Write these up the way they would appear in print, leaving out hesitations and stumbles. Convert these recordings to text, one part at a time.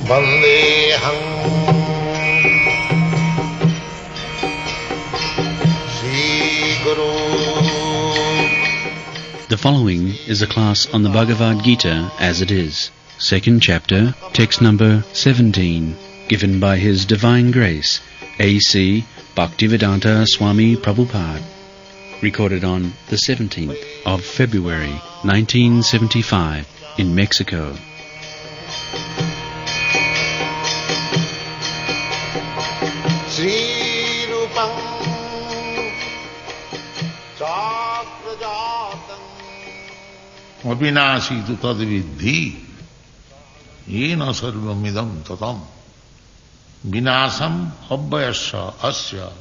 Vandeham Sri Guru. The following is a class on the Bhagavad Gita as it is, second chapter, text number 17, given by His Divine Grace, A.C. Bhaktivedanta Swami Prabhupada, recorded on the 17th of February 1975 in Mexico. Sri Rupam Chakrajatam Abhinasi tu tad vidhi yena sarvamidam tatam vinasam abhyasya asya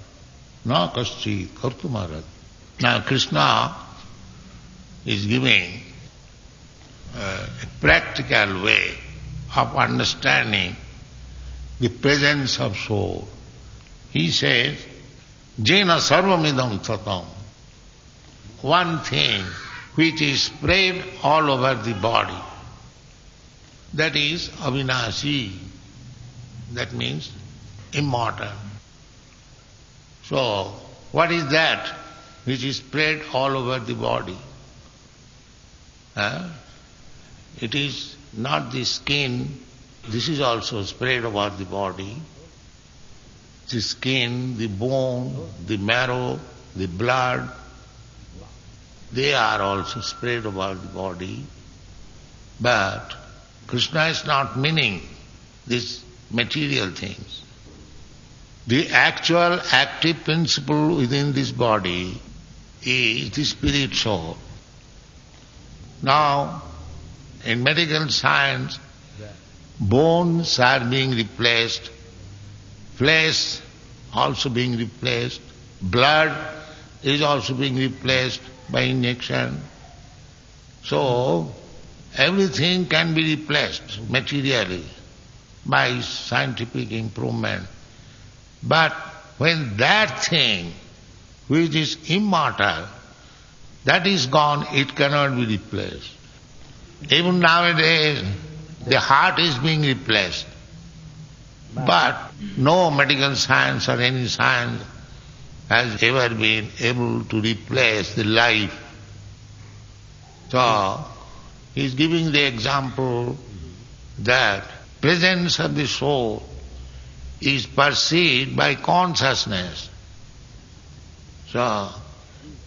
na kaschit kartumarad. Now Krishna is giving a practical way of understanding the presence of soul. He says, Jena sarvamidam tatam, one thing which is spread all over the body, that is avinasi, that means immortal. So, what is that which is spread all over the body? It is not the skin, this is also spread over the body. The skin, the bone, the marrow, the blood, they are also spread over the body. But Krishna is not meaning these material things. The actual active principle within this body is the spirit soul. Now, in medical science, bones are being replaced, flesh also being replaced, blood is also being replaced by injection. So, everything can be replaced materially by scientific improvement. But when that thing which is immortal, that is gone, it cannot be replaced. Even nowadays, the heart is being replaced. But no medical science or any science has ever been able to replace the life. So, he is giving the example that presence of the soul is perceived by consciousness. So,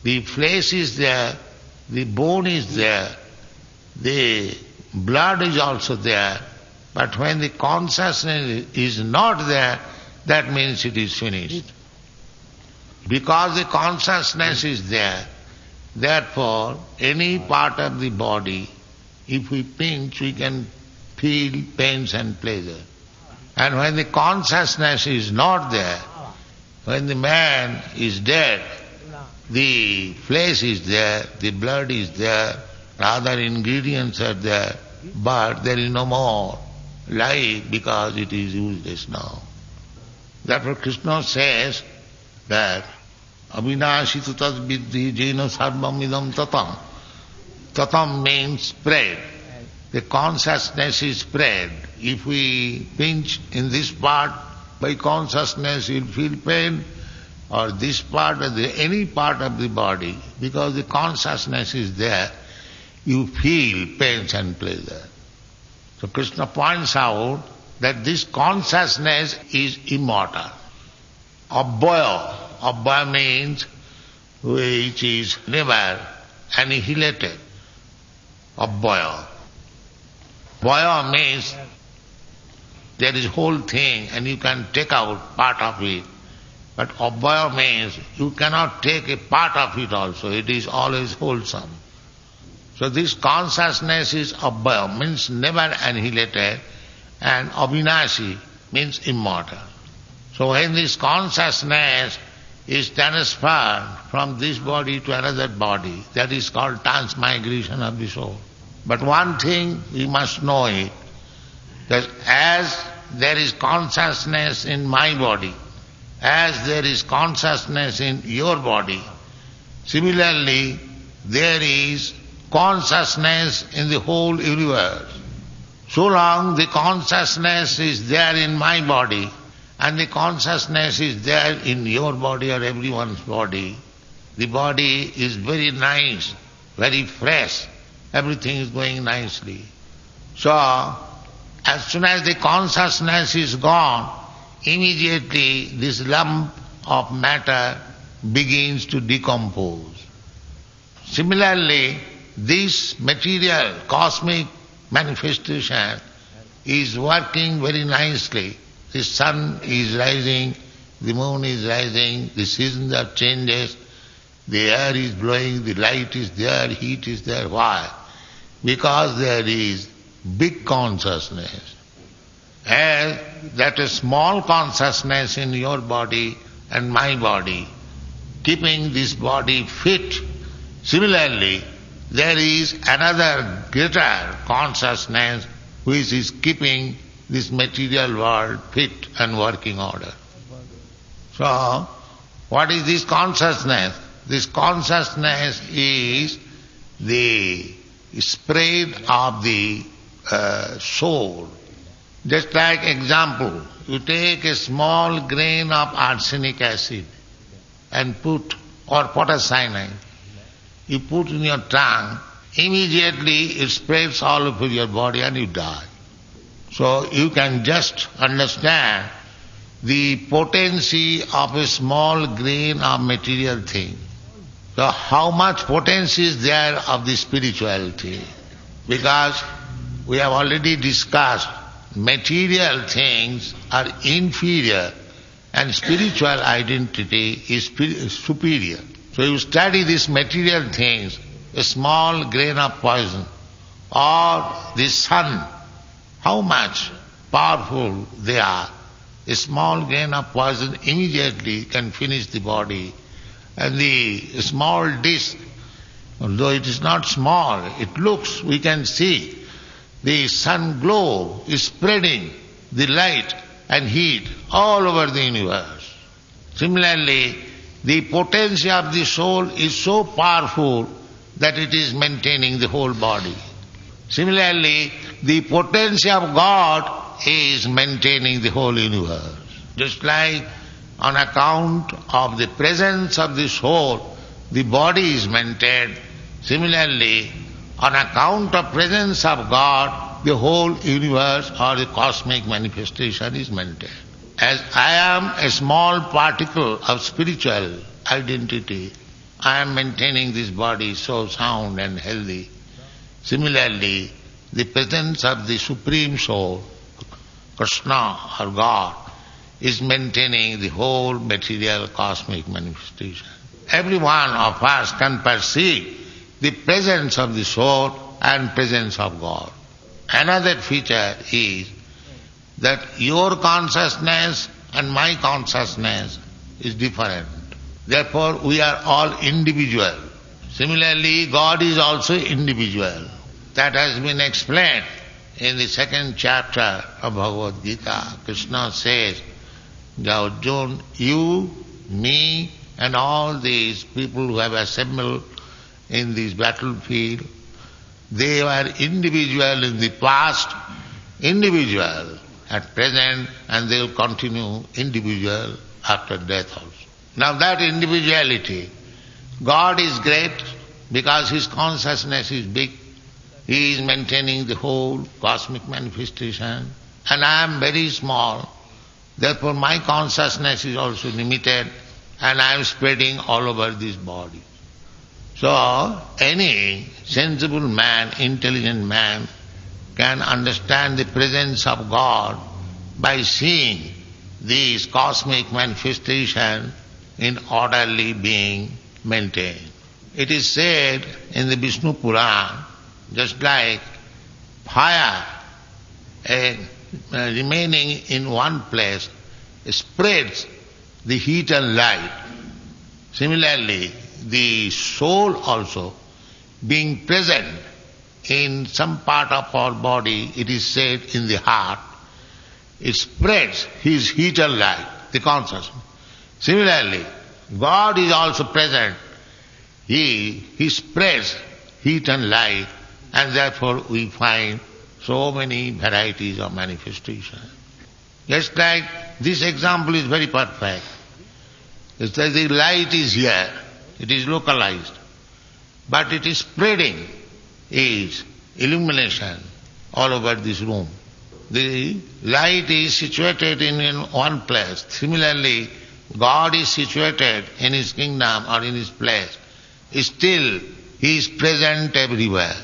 the flesh is there, the bone is there, the blood is also there, but when the consciousness is not there, that means it is finished. Because the consciousness is there, therefore any part of the body, if we pinch, we can feel pains and pleasure. And when the consciousness is not there, when the man is dead, the flesh is there, the blood is there, other ingredients are there, but there is no more life because it is useless now. Therefore Krishna says that Avinashi tu tad vidhi jena sarvam idam tatam. Tatam means spread. The consciousness is spread. If we pinch in this part, by consciousness you'll feel pain, or this part or any part of the body, because the consciousness is there, you feel pains and pleasure. So Krishna points out that this consciousness is immortal. Abhaya. Abhaya means which is never annihilated. Abhaya. Bhaya means there is whole thing and you can take out part of it. But abhaya means you cannot take a part of it also. It is always wholesome. So this consciousness is abhaya, means never annihilated, and avinashi means immortal. So when this consciousness is transferred from this body to another body, that is called transmigration of the soul. But one thing we must know it, that as there is consciousness in my body, as there is consciousness in your body, similarly there is consciousness in the whole universe. So long the consciousness is there in my body and the consciousness is there in your body or everyone's body, the body is very nice, very fresh, everything is going nicely. So, as soon as the consciousness is gone, immediately this lump of matter begins to decompose. Similarly, this material, cosmic manifestation is working very nicely. The sun is rising, the moon is rising, the seasons are changes, the air is blowing, the light is there, heat is there. Why? Because there is big consciousness. As that a small consciousness in your body and my body, keeping this body fit, similarly, there is another greater consciousness which is keeping this material world fit and working order. So, what is this consciousness? This consciousness is the spread of the soul. Just like example, you take a small grain of arsenic acid and put, or potash cyanide, you put in your tongue, immediately it spreads all over your body and you die. So you can just understand the potency of a small grain of material thing. So how much potency is there of the spirituality? Because we have already discussed material things are inferior and spiritual identity is superior. So you study these material things, a small grain of poison or the sun, how much powerful they are. A small grain of poison immediately can finish the body. And the small disc, although it is not small, it looks, we can see, the sun globe is spreading the light and heat all over the universe. Similarly, the potency of the soul is so powerful that it is maintaining the whole body. Similarly, the potency of God is maintaining the whole universe. Just like on account of the presence of the soul, the body is maintained. Similarly, on account of presence of God, the whole universe or the cosmic manifestation is maintained. As I am a small particle of spiritual identity, I am maintaining this body so sound and healthy. Similarly, the presence of the Supreme Soul, Krishna or God, is maintaining the whole material cosmic manifestation. Every one of us can perceive the presence of the soul and presence of God. Another feature is that your consciousness and my consciousness is different. Therefore, we are all individual. Similarly, God is also individual. That has been explained in the second chapter of Bhagavad Gita. Krishna says, Arjuna, you, me, and all these people who have assembled in this battlefield, they were individual in the past, individual at present, and they will continue individual after death also. Now that individuality, God is great because His consciousness is big. He is maintaining the whole cosmic manifestation, and I am very small. Therefore my consciousness is also limited, and I am spreading all over this body. So any sensible man, intelligent man can understand the presence of God by seeing these cosmic manifestation in orderly being maintained. It is said in the Vishnu Puran, just like fire remaining in one place spreads the heat and light. Similarly, the soul also, being present in some part of our body, it is said in the heart, it spreads His heat and light, the consciousness. Similarly, God is also present. He spreads heat and light, and therefore we find so many varieties of manifestation. Just like this example is very perfect. It's like the light is here, it is localized, but it is spreading its illumination all over this room. The light is situated in one place. Similarly, God is situated in His kingdom or in His place. Still, He is present everywhere.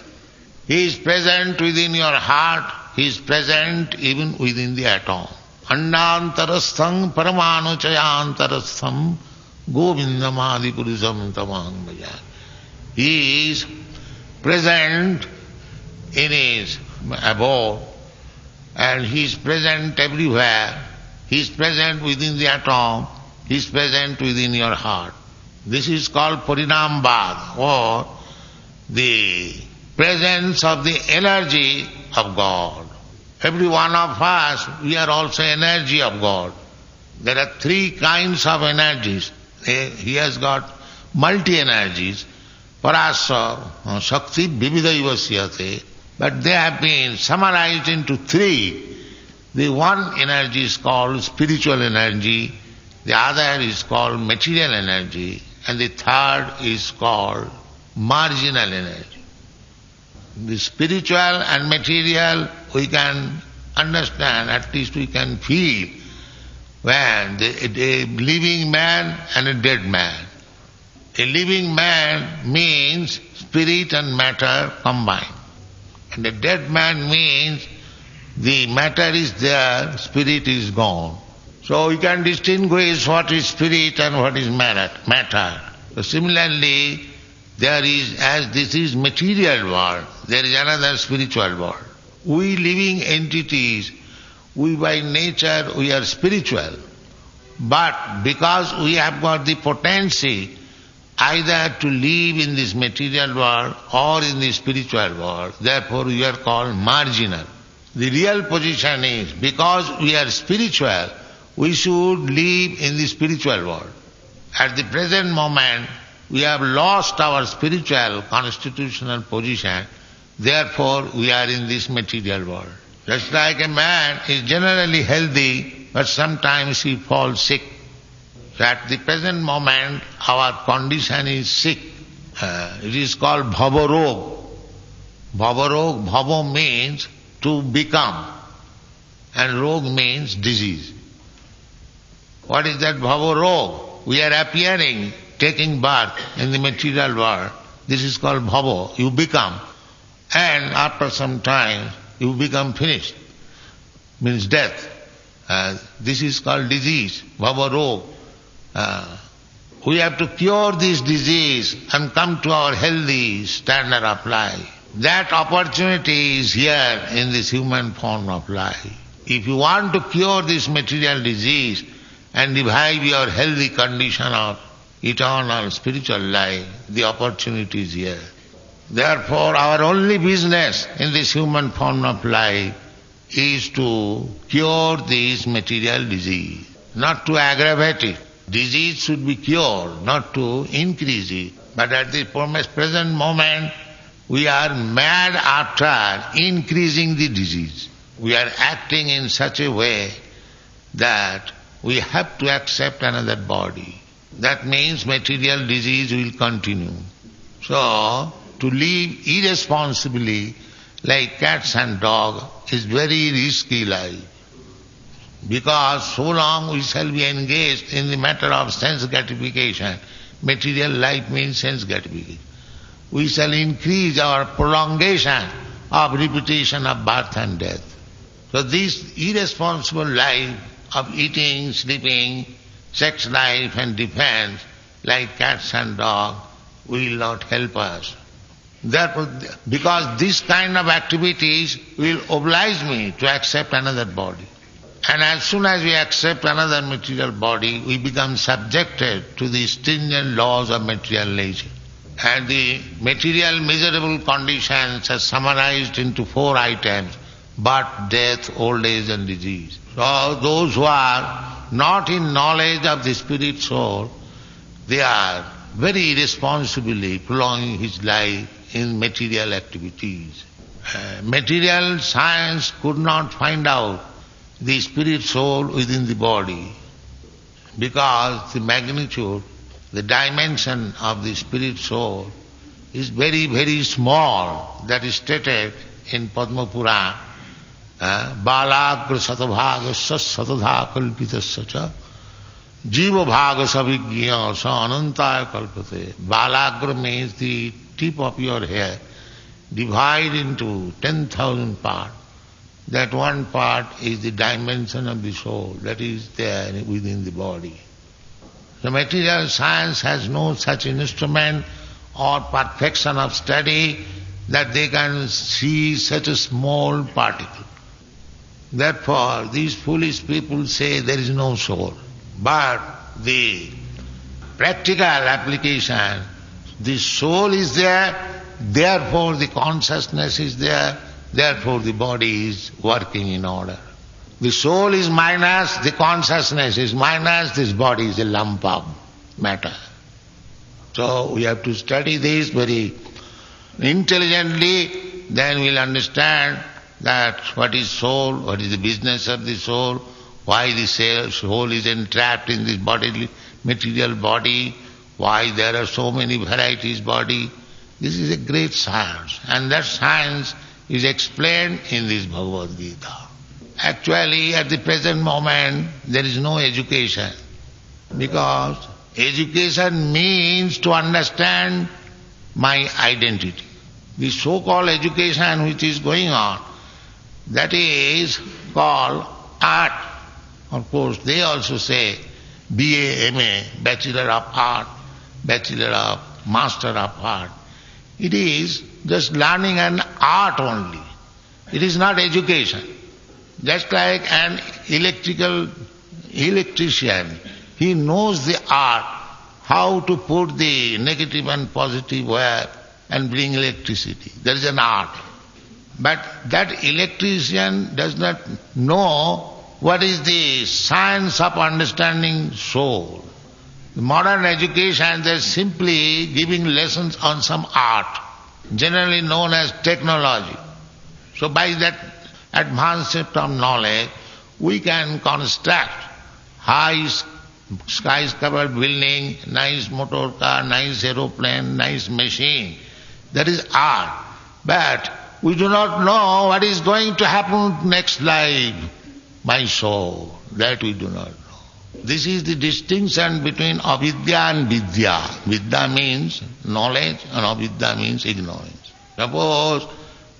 He is present within your heart, He is present even within the atom. Annantarastham paramanuchayantarastham govindamadi purusam tamang bhajan. He is present in His abode, and He is present everywhere. He is present within the atom, He is present within your heart. This is called Parinambad, or the presence of the energy of God. Every one of us, we are also energy of God. There are three kinds of energies. He has got multi-energies, Parasa, Shakti, Vividaivasyate, but they have been summarized into three. The one energy is called spiritual energy, the other is called material energy, and the third is called marginal energy. The spiritual and material we can understand, at least we can feel, when a living man and a dead man. A living man means spirit and matter combined. And a dead man means the matter is there, spirit is gone. So we can distinguish what is spirit and what is matter. So similarly, there is, as this is material world, there is another spiritual world. We living entities, we by nature, we are spiritual. But because we have got the potency either to live in this material world or in the spiritual world, therefore we are called marginal. The real position is, because we are spiritual, we should live in the spiritual world. At the present moment, we have lost our spiritual constitutional position, therefore we are in this material world. Just like a man is generally healthy, but sometimes he falls sick. So at the present moment, our condition is sick. It is called bhavarog. Bhavarog, bhava means to become, and rog means disease. What is that bhavarog? We are appearing, taking birth in the material world. This is called bhava. You become. And after some time, you become finished. Means death. This is called disease, bhava rog. We have to cure this disease and come to our healthy standard of life. That opportunity is here in this human form of life. If you want to cure this material disease and revive your healthy condition of eternal spiritual life, the opportunity is here. Therefore, our only business in this human form of life is to cure this material disease, not to aggravate it. Disease should be cured, not to increase it. But at the present moment, we are mad after increasing the disease. We are acting in such a way that we have to accept another body. That means material disease will continue. So, to live irresponsibly like cats and dogs is very risky life. Because so long we shall be engaged in the matter of sense gratification. Material life means sense gratification. We shall increase our prolongation of repetition of birth and death. So this irresponsible life of eating, sleeping, sex life and defense, like cats and dogs, will not help us. Therefore, because this kind of activities will oblige me to accept another body. And as soon as we accept another material body, we become subjected to the stringent laws of material nature. And the material miserable conditions are summarized into 4 items: birth, death, old age and disease. So those who are not in knowledge of the spirit soul, they are very irresponsibly prolonging his life in material activities. Material science could not find out the spirit soul within the body because the magnitude, the dimension of the spirit soul is very, very small. That is stated in Padma Purana. Balagra satavhaga satadha kalpitasya cha jiva bhaga savigya sa anantaya kalpate. Balagra means the tip of your hair, divide into 10,000 parts. That one part is the dimension of the soul that is there within the body. The material science has no such instrument or perfection of study that they can see such a small particle. Therefore, these foolish people say there is no soul. But the practical application, the soul is there, therefore the consciousness is there, therefore the body is working in order. The soul is minus, the consciousness is minus, this body is a lump of matter. So we have to study this very intelligently, then we'll understand that what is soul, what is the business of the soul, why the soul is entrapped in this bodily, material body, why there are so many varieties body. This is a great science, and that science is explained in this Bhagavad Gita. Actually, at the present moment, there is no education, because education means to understand my identity. The so-called education which is going on, that is called art. Of course, they also say BA, MA, Bachelor of Art, Bachelor of Master of Art. It is just learning an art only. It is not education. Just like an electrician, he knows the art, how to put the negative and positive wire and bring electricity. There is an art. But that electrician does not know what is the science of understanding soul. The modern education, they are simply giving lessons on some art, generally known as technology. So by that advancement of knowledge, we can construct high skyscraper building, nice motor car, nice aeroplane, nice machine. That is art. But we do not know what is going to happen next life, my soul. That we do not know. This is the distinction between avidya and vidya. Vidya means knowledge and avidya means ignorance. Suppose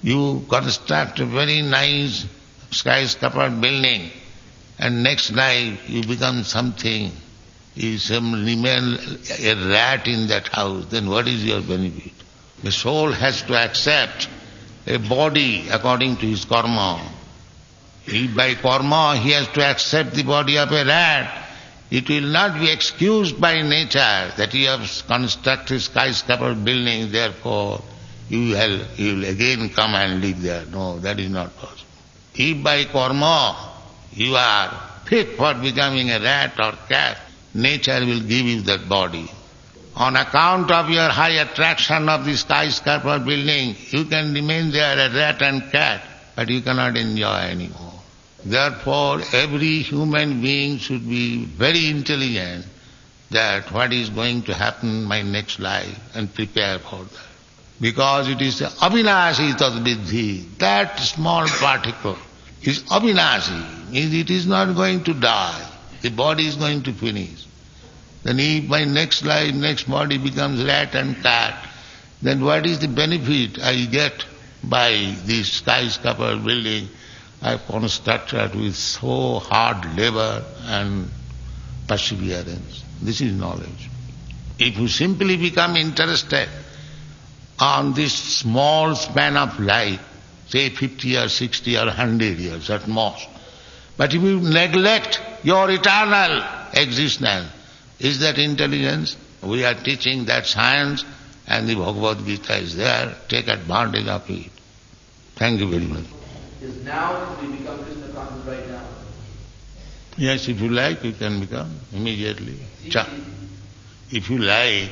you construct a very nice skyscraper building and next life you become something, you remain a rat in that house, then what is your benefit? The soul has to accept a body according to his karma. If by karma he has to accept the body of a rat, it will not be excused by nature that you have constructed skyscraper building, therefore you will again come and live there. No, that is not possible. If by karma you are fit for becoming a rat or cat, nature will give you that body. On account of your high attraction of the skyscraper building, you can remain there a rat and cat, but you cannot enjoy anymore. Therefore, every human being should be very intelligent that what is going to happen in my next life and prepare for that. Because it is avinashi tad vidhi, that small particle is avinashi, means it is not going to die. The body is going to finish. Then if my next life, next body becomes rat and cat, then what is the benefit I get by this skyscraper building I constructed with so hard labor and perseverance? This is knowledge. If you simply become interested on this small span of life, say 50 or 60 or 100 years at most, but if you neglect your eternal existence, is that intelligence? We are teaching that science and the Bhagavad Gita is there. Take advantage of it. Thank you very much. Is now to become Krishna conscious right now? Yes, if you like, you can become immediately. If you like,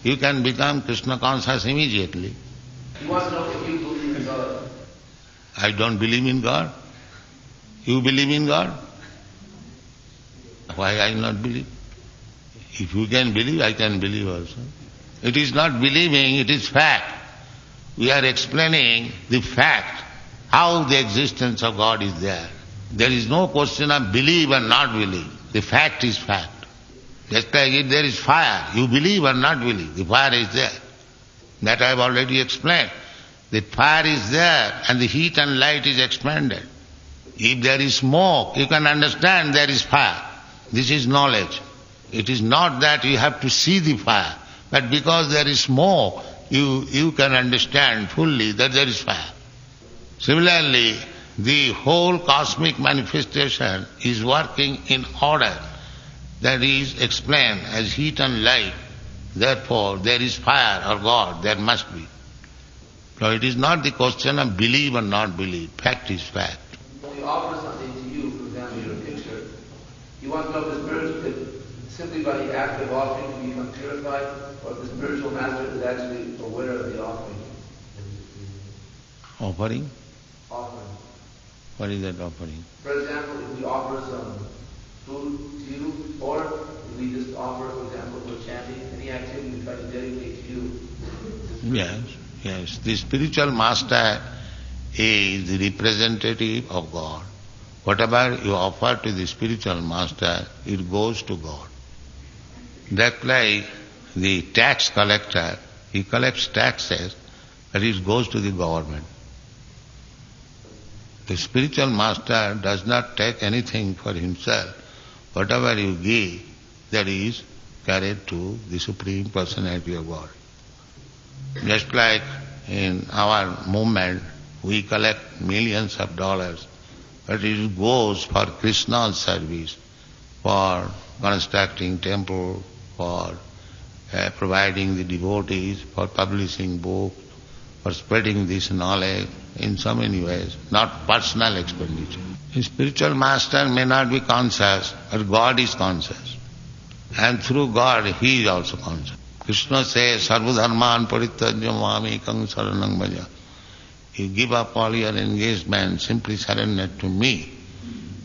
you can become Krishna conscious immediately. He wants to know if you believe in God. I don't believe in God. You believe in God? Why I not believe? If you can believe, I can believe also. It is not believing, it is fact. We are explaining the fact, how the existence of God is there. There is no question of believe or not believe. The fact is fact. Just like if there is fire, you believe or not believe, the fire is there. That I have already explained. The fire is there and the heat and light is expanded. If there is smoke, you can understand there is fire. This is knowledge. It is not that you have to see the fire, but because there is smoke, you can understand fully that there is fire. Similarly, the whole cosmic manifestation is working in order. That is explained as heat and light. Therefore, there is fire or God, there must be. So it is not the question of believe or not believe. Fact is fact. When we offer something to you, for example, your picture, you want to know if the spiritual could, simply by the act of offering, to become purified, or if the spiritual master is actually aware of the offering. Offering? Offering. What is that offering? For example, if we offer some food to you, or if we just offer, for example, for chanting, any activity we try to dedicate to you. Yes. The spiritual master is the representative of God. Whatever you offer to the spiritual master, it goes to God. That's like the tax collector, he collects taxes, but it goes to the government. The spiritual master does not take anything for himself. Whatever you give, that is carried to the Supreme Personality of God. Just like in our movement, we collect millions of dollars, but it goes for Krishna's service, for constructing temple, for providing the devotees, for publishing books, for spreading this knowledge in so many ways, not personal expenditure. The spiritual master may not be conscious, but God is conscious. And through God, he is also conscious. Krishna says, Sarva dharman parityajya mamekam saranam bhaja. You give up all your engagement, simply surrender to me.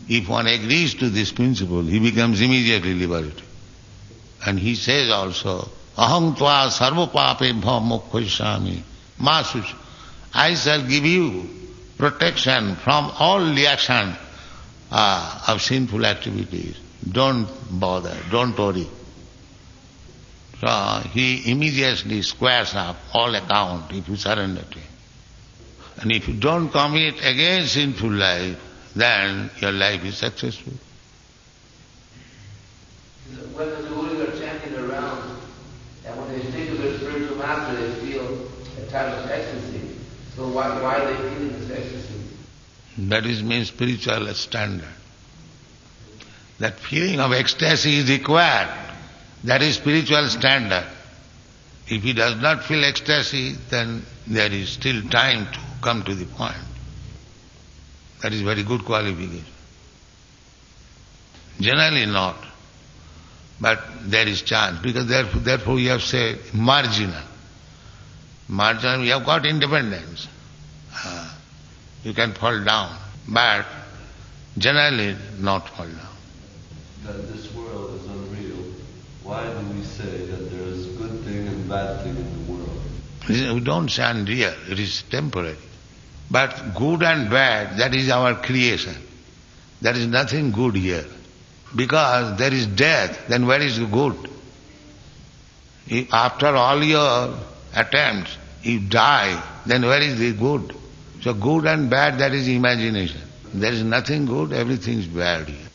If one agrees to this principle, he becomes immediately liberated. And he says also, Aham tva sarva papebhya mokkhaisami masuch. I shall give you protection from all reaction of sinful activities. Don't bother, don't worry. So he immediately squares up all account if you surrender to him. And if you don't commit again sinful life, then your life is successful. When the devotees are chanting around, and when they think of their spiritual master, they feel a type of ecstasy. So why are they feeling this ecstasy? That is means spiritual standard. That feeling of ecstasy is required. That is spiritual standard. If he does not feel ecstasy, then there is still time to come to the point. That is very good qualification. Generally not. But there is chance, because therefore we have said marginal. Marginal, we have got independence. You can fall down, but generally not fall down. That this world is unreal. Why do we say that there is good thing and bad thing in the world? We don't say unreal, it is temporary. But good and bad, that is our creation. There is nothing good here. Because there is death, then where is the good? If after all your attempts, you die, then where is the good? So good and bad, that is imagination. There is nothing good, everything is bad here.